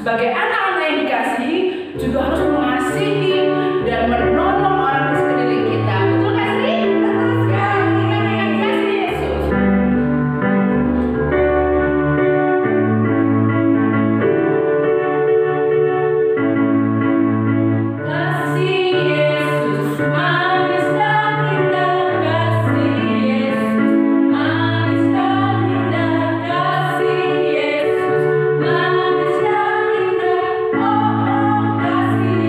sebagai anak-anak yang dikasihi juga harus mengasihi dan menolong orang di sekeliling kita. Betul nggak sih? Betul sekali. Kita dengan kasih Yesus. Kasih Yesus manis dan indah, kasih Yesus manis dan indah, kasih Yesus manis dan indah, oh kasih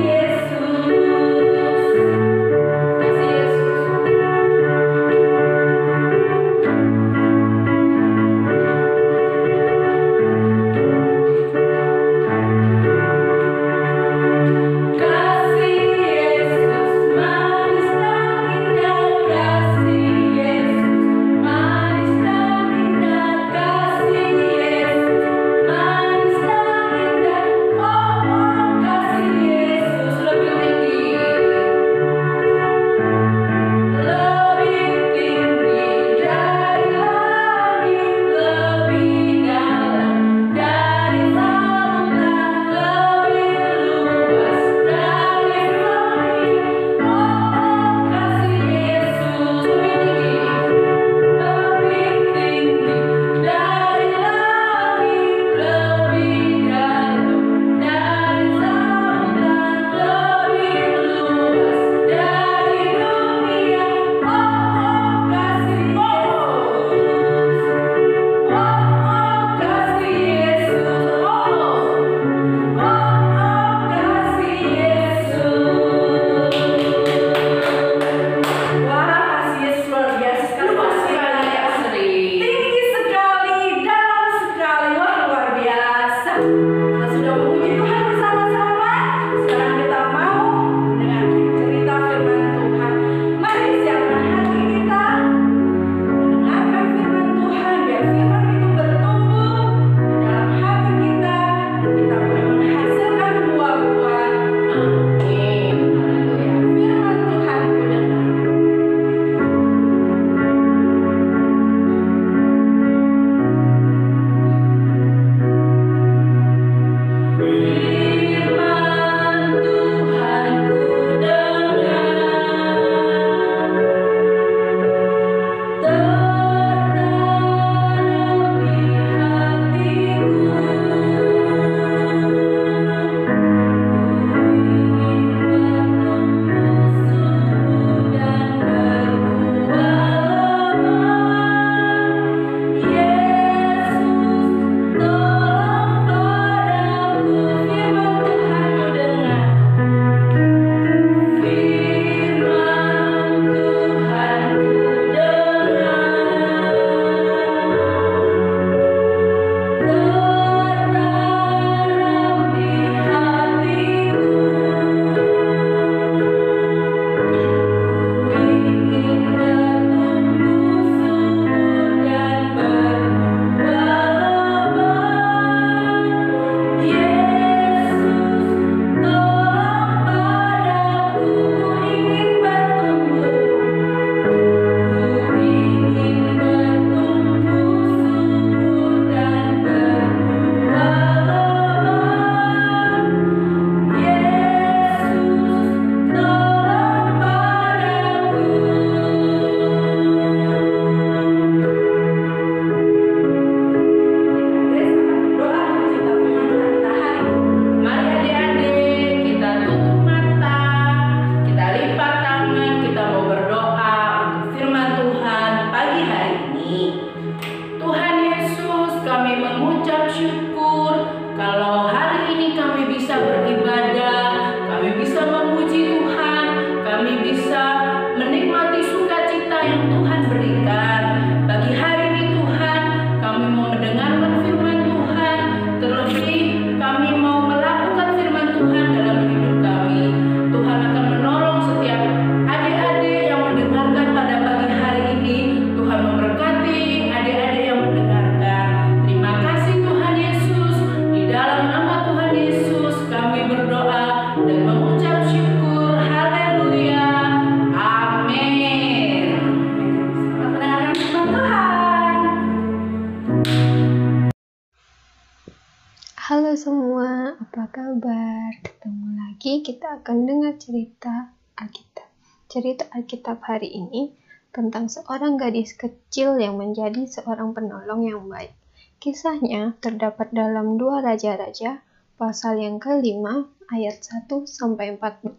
kita akan dengar cerita Alkitab. Cerita Alkitab hari ini tentang seorang gadis kecil yang menjadi seorang penolong yang baik. Kisahnya terdapat dalam 2 Raja-Raja pasal yang ke-5 ayat 1-14.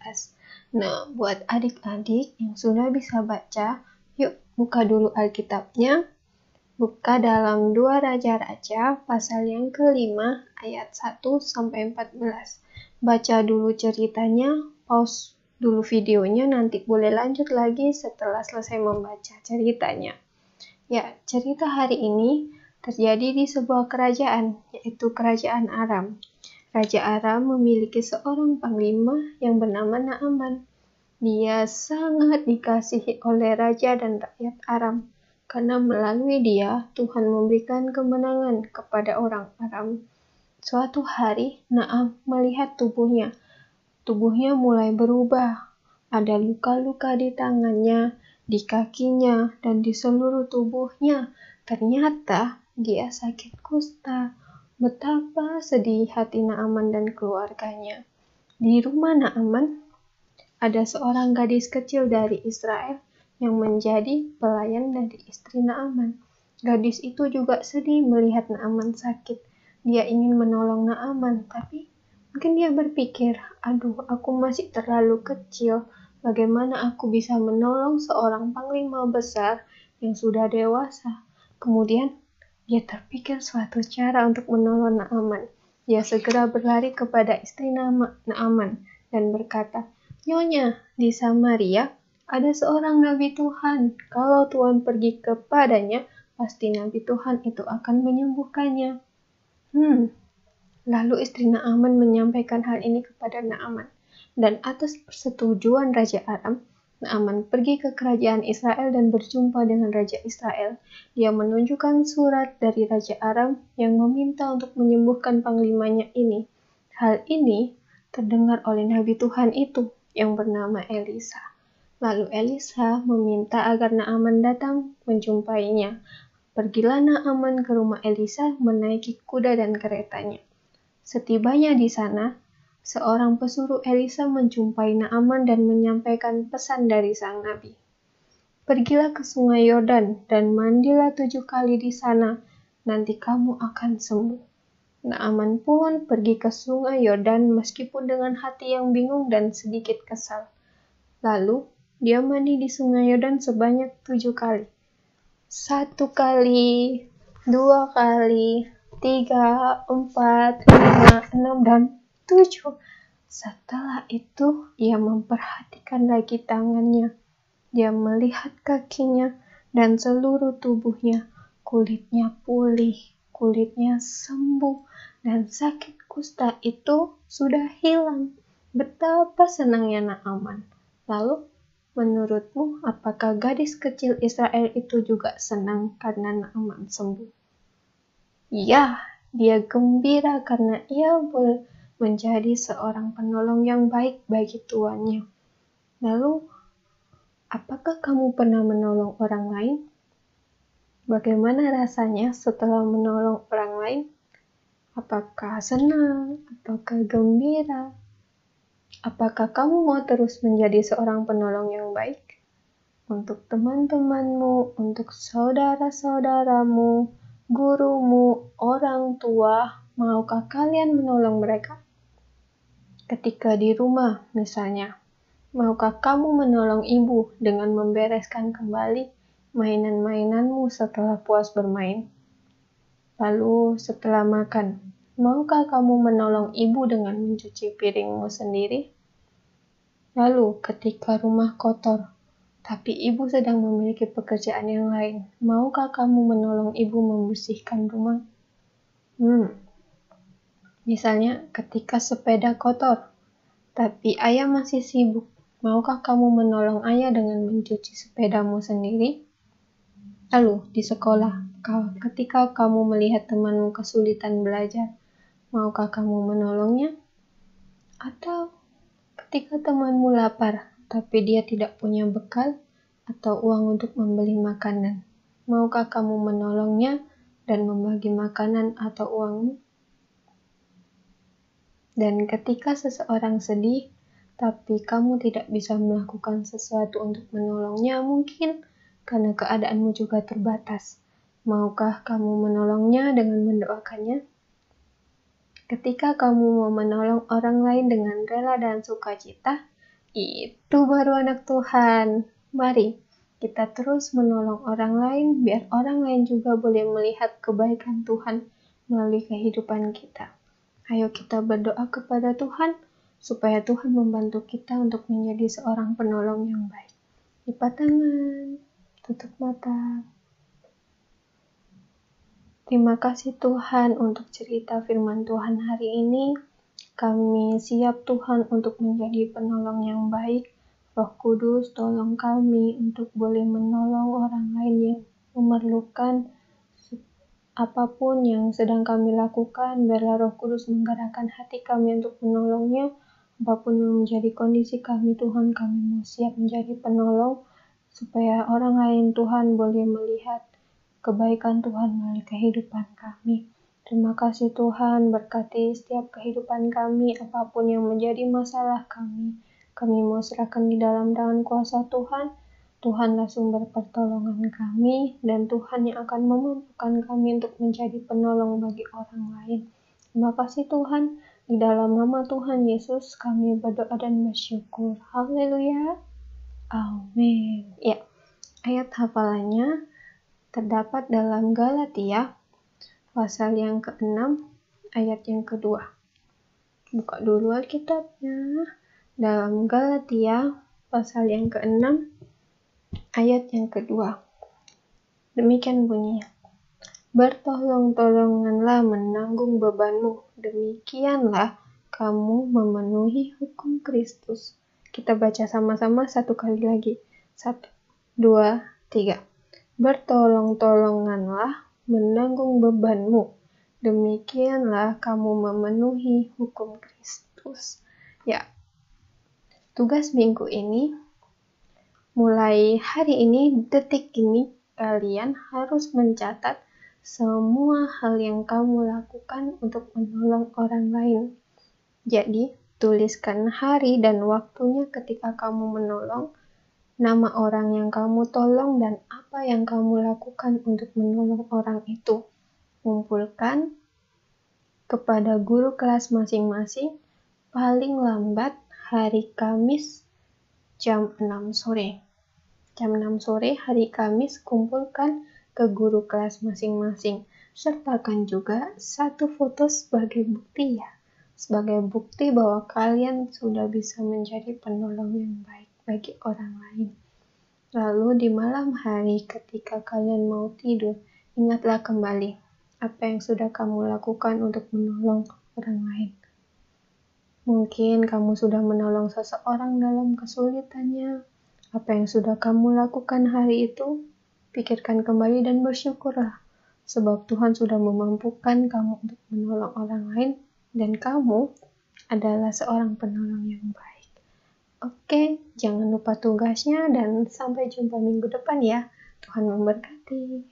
Nah, buat adik-adik yang sudah bisa baca, yuk buka dulu Alkitabnya. Buka dalam 2 Raja-Raja pasal yang ke-5 ayat 1-14. Baca dulu ceritanya, pause dulu videonya, nanti boleh lanjut lagi setelah selesai membaca ceritanya. Ya, cerita hari ini terjadi di sebuah kerajaan, yaitu Kerajaan Aram. Raja Aram memiliki seorang panglima yang bernama Naaman. Dia sangat dikasihi oleh raja dan rakyat Aram. Karena melalui dia, Tuhan memberikan kemenangan kepada orang Aram. Suatu hari, Naam melihat tubuhnya. Tubuhnya mulai berubah. Ada luka-luka di tangannya, di kakinya, dan di seluruh tubuhnya. Ternyata dia sakit kusta. Betapa sedih hati Naaman dan keluarganya. Di rumah Naaman, ada seorang gadis kecil dari Israel yang menjadi pelayan dari istri Naaman. Gadis itu juga sedih melihat Naaman sakit. Dia ingin menolong Naaman, tapi mungkin dia berpikir, aduh, aku masih terlalu kecil. Bagaimana aku bisa menolong seorang panglima besar yang sudah dewasa? Kemudian dia terpikir suatu cara untuk menolong Naaman. Dia segera berlari kepada istri Naaman dan berkata, "Nyonya, di Samaria ada seorang nabi Tuhan. Kalau Tuhan pergi kepadanya, pasti nabi Tuhan itu akan menyembuhkannya." Lalu istri Naaman menyampaikan hal ini kepada Naaman. Dan atas persetujuan Raja Aram, Naaman pergi ke kerajaan Israel dan berjumpa dengan Raja Israel. Dia menunjukkan surat dari Raja Aram yang meminta untuk menyembuhkan panglimanya ini. Hal ini terdengar oleh nabi Tuhan itu yang bernama Elisa. Lalu Elisa meminta agar Naaman datang menjumpainya. Pergilah Naaman ke rumah Elisa menaiki kuda dan keretanya. Setibanya di sana, seorang pesuruh Elisa menjumpai Naaman dan menyampaikan pesan dari sang nabi. "Pergilah ke sungai Yordan dan mandilah 7 kali di sana, nanti kamu akan sembuh." Naaman pun pergi ke sungai Yordan meskipun dengan hati yang bingung dan sedikit kesal. Lalu, dia mandi di sungai Yordan sebanyak 7 kali. 1 kali, 2 kali, 3, 4, 5, 6, dan 7. Setelah itu, ia memperhatikan lagi tangannya. Dia melihat kakinya dan seluruh tubuhnya. Kulitnya pulih, kulitnya sembuh, dan sakit kusta itu sudah hilang. Betapa senangnya Naaman. Lalu, menurutmu, apakah gadis kecil Israel itu juga senang karena Naaman sembuh? Ya, dia gembira karena ia boleh menjadi seorang penolong yang baik bagi tuannya. Lalu, apakah kamu pernah menolong orang lain? Bagaimana rasanya setelah menolong orang lain? Apakah senang? Apakah gembira? Apakah kamu mau terus menjadi seorang penolong yang baik? Untuk teman-temanmu, untuk saudara-saudaramu, gurumu, orang tua, maukah kalian menolong mereka? Ketika di rumah, misalnya, maukah kamu menolong ibu dengan membereskan kembali mainan-mainanmu setelah puas bermain? Lalu setelah makan, maukah kamu menolong ibu dengan mencuci piringmu sendiri? Lalu ketika rumah kotor, tapi ibu sedang memiliki pekerjaan yang lain, maukah kamu menolong ibu membersihkan rumah? Misalnya ketika sepeda kotor, tapi ayah masih sibuk, maukah kamu menolong ayah dengan mencuci sepedamu sendiri? Lalu di sekolah, ketika kamu melihat temanmu kesulitan belajar, maukah kamu menolongnya? Atau ketika temanmu lapar, tapi dia tidak punya bekal atau uang untuk membeli makanan, maukah kamu menolongnya dan membagi makanan atau uangmu? Dan ketika seseorang sedih, tapi kamu tidak bisa melakukan sesuatu untuk menolongnya, mungkin karena keadaanmu juga terbatas. Maukah kamu menolongnya dengan mendoakannya? Ketika kamu mau menolong orang lain dengan rela dan sukacita, itu baru anak Tuhan. Mari kita terus menolong orang lain, biar orang lain juga boleh melihat kebaikan Tuhan melalui kehidupan kita. Ayo kita berdoa kepada Tuhan, supaya Tuhan membantu kita untuk menjadi seorang penolong yang baik. Lipat tangan, tutup mata. Terima kasih Tuhan untuk cerita firman Tuhan hari ini. Kami siap Tuhan untuk menjadi penolong yang baik. Roh Kudus, tolong kami untuk boleh menolong orang lain yang memerlukan. Apapun yang sedang kami lakukan, biarlah Roh Kudus menggerakkan hati kami untuk menolongnya. Apapun yang menjadi kondisi kami, Tuhan, kami mau siap menjadi penolong, supaya orang lain, Tuhan, boleh melihat kebaikan Tuhan melalui kehidupan kami. Terima kasih Tuhan, berkati setiap kehidupan kami, apapun yang menjadi masalah kami. Kami mau serahkan di dalam tangan kuasa Tuhan. Tuhanlah sumber pertolongan kami, dan Tuhan yang akan memampukan kami untuk menjadi penolong bagi orang lain. Terima kasih Tuhan, di dalam nama Tuhan Yesus kami berdoa dan bersyukur. Haleluya. Amin. Ya, ayat hafalannya terdapat dalam Galatia, pasal yang ke-6, ayat yang kedua. Buka dulu Alkitabnya. Dalam Galatia, pasal yang ke-6, ayat yang kedua. Demikian bunyinya. Bertolong-tolonganlah menanggung bebanmu, demikianlah kamu memenuhi hukum Kristus. Kita baca sama-sama satu kali lagi. 1, 2, 3. Bertolong-tolonganlah menanggung bebanmu, demikianlah kamu memenuhi hukum Kristus. Ya, tugas minggu ini, mulai hari ini, detik ini, kalian harus mencatat semua hal yang kamu lakukan untuk menolong orang lain. Jadi, tuliskan hari dan waktunya ketika kamu menolong, nama orang yang kamu tolong, dan apa yang kamu lakukan untuk menolong orang itu. Kumpulkan kepada guru kelas masing-masing, paling lambat hari Kamis jam 6 sore. Jam 6 sore hari Kamis kumpulkan ke guru kelas masing-masing. Sertakan juga satu foto sebagai bukti ya. Sebagai bukti bahwa kalian sudah bisa menjadi penolong yang baik bagi orang lain. Lalu di malam hari ketika kalian mau tidur, ingatlah kembali apa yang sudah kamu lakukan untuk menolong orang lain. Mungkin kamu sudah menolong seseorang dalam kesulitannya. Apa yang sudah kamu lakukan hari itu, pikirkan kembali dan bersyukurlah. Sebab Tuhan sudah memampukan kamu untuk menolong orang lain, dan kamu adalah seorang penolong yang baik. Oke, jangan lupa tugasnya, dan sampai jumpa minggu depan ya. Tuhan memberkati.